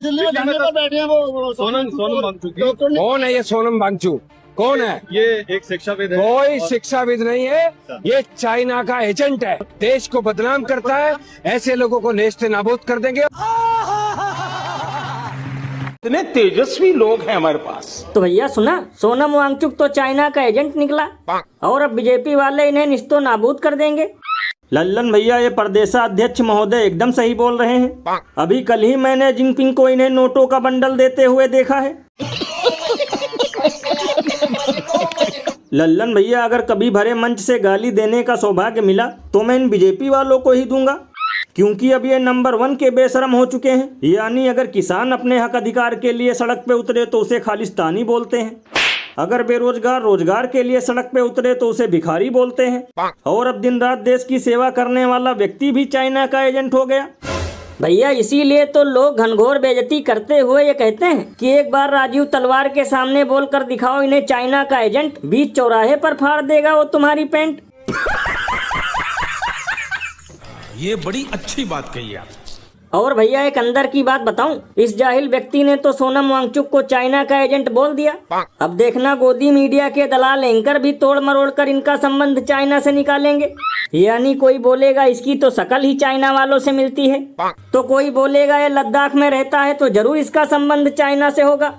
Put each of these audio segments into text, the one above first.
दिल्ली में धरने पर बैठे हैं वो सोनम वांगचुक। कौन है ये सोनम वांगचुक? कौन है ये? एक शिक्षाविद है। कोई शिक्षाविद नहीं है, ये चाइना का एजेंट है। देश को बदनाम करता है, ऐसे लोगों को नेस्त नाबूद कर देंगे। इतने तेजस्वी लोग हैं हमारे पास। तो भैया सुना, सोनम वांगचुक तो चाइना का एजेंट निकला और अब बीजेपी वाले इन्हें निस्तो नाबूद कर देंगे। लल्लन भैया, ये प्रदेशाध्यक्ष महोदय एकदम सही बोल रहे हैं। अभी कल ही मैंने जिनपिंग को इन्हें नोटों का बंडल देते हुए देखा है। लल्लन भैया, अगर कभी भरे मंच से गाली देने का सौभाग्य मिला तो मैं इन बीजेपी वालों को ही दूंगा, क्योंकि अब ये नंबर 1 के बेशरम हो चुके हैं। यानी अगर किसान अपने हक अधिकार के लिए सड़क पे उतरे तो उसे खालिस्तानी बोलते हैं, अगर बेरोजगार रोजगार के लिए सड़क पे उतरे तो उसे भिखारी बोलते हैं, और अब दिन रात देश की सेवा करने वाला व्यक्ति भी चाइना का एजेंट हो गया। भैया इसीलिए तो लोग घनघोर बेइज्जती करते हुए ये कहते हैं कि एक बार राजीव तलवार के सामने बोलकर दिखाओ इन्हें चाइना का एजेंट, बीच चौराहे पर फाड़ देगा वो तुम्हारी पैंट। ये बड़ी अच्छी बात कही आप। और भैया एक अंदर की बात बताऊं, इस जाहिल व्यक्ति ने तो सोनम वांगचुक को चाइना का एजेंट बोल दिया। अब देखना गोदी मीडिया के दलाल एंकर भी तोड़ मरोड़ कर इनका संबंध चाइना से निकालेंगे। यानी कोई बोलेगा इसकी तो शकल ही चाइना वालों से मिलती है, तो कोई बोलेगा ये लद्दाख में रहता है तो जरूर इसका संबंध चाइना से होगा।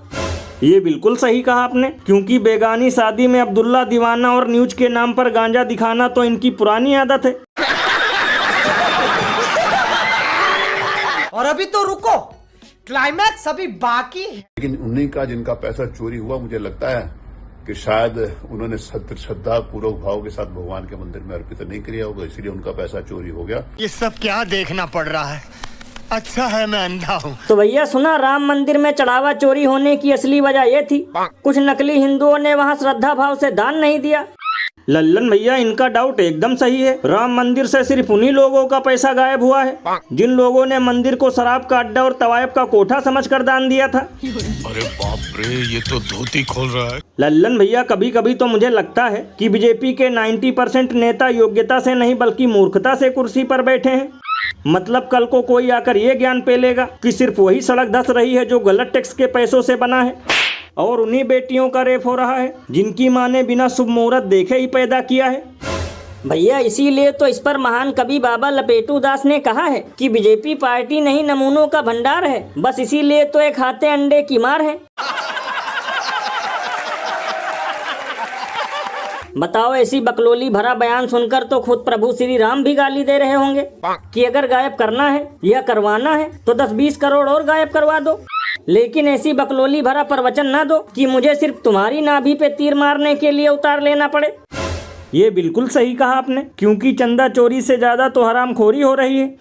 ये बिल्कुल सही कहा आपने, क्योंकि बेगानी शादी में अब्दुल्ला दीवाना और न्यूज के नाम पर गांजा दिखाना तो इनकी पुरानी आदत है। और अभी तो रुको, क्लाइमैक्स अभी बाकी है। लेकिन उन्हीं का जिनका पैसा चोरी हुआ, मुझे लगता है कि शायद उन्होंने श्रद्धा पूर्वक भाव के साथ भगवान के मंदिर में अर्पित नहीं किया होगा, इसलिए उनका पैसा चोरी हो गया। ये सब क्या देखना पड़ रहा है? अच्छा है मैं अंधा हूँ। तो भैया सुना, राम मंदिर में चढ़ावा चोरी होने की असली वजह ये थी, कुछ नकली हिंदुओं ने वहाँ श्रद्धा भाव से दान नहीं दिया। लल्लन भैया, इनका डाउट एकदम सही है। राम मंदिर से सिर्फ उन्हीं लोगों का पैसा गायब हुआ है जिन लोगों ने मंदिर को शराब का अड्डा और तवायफ का कोठा समझकर दान दिया था। अरे बाप रे, ये तो धोती खोल रहा है। लल्लन भैया, कभी कभी तो मुझे लगता है कि बीजेपी के 90% नेता योग्यता से नहीं बल्कि मूर्खता से कुर्सी पर बैठे हैं। मतलब कल को कोई आकर ये ज्ञान पेलेगा कि सिर्फ वही सड़क धंस रही है जो गलत टैक्स के पैसों से बना है, और उन्हीं बेटियों का रेप हो रहा है जिनकी माँ ने बिना शुभ मुहूर्त देखे ही पैदा किया है। भैया इसीलिए तो इस पर महान कवि बाबा लपेटू दास ने कहा है कि बीजेपी पार्टी नहीं नमूनों का भंडार है, बस इसीलिए तो एक खाते अंडे की मार है। बताओ, ऐसी बकलोली भरा बयान सुनकर तो खुद प्रभु श्री राम भी गाली दे रहे होंगे कि अगर गायब करना है या करवाना है तो 10-20 करोड़ और गायब करवा दो, लेकिन ऐसी बकलोली भरा प्रवचन ना दो कि मुझे सिर्फ तुम्हारी नाभि पे तीर मारने के लिए उतार लेना पड़े। ये बिल्कुल सही कहा आपने, क्योंकि चंदा चोरी से ज्यादा तो हरामखोरी हो रही है।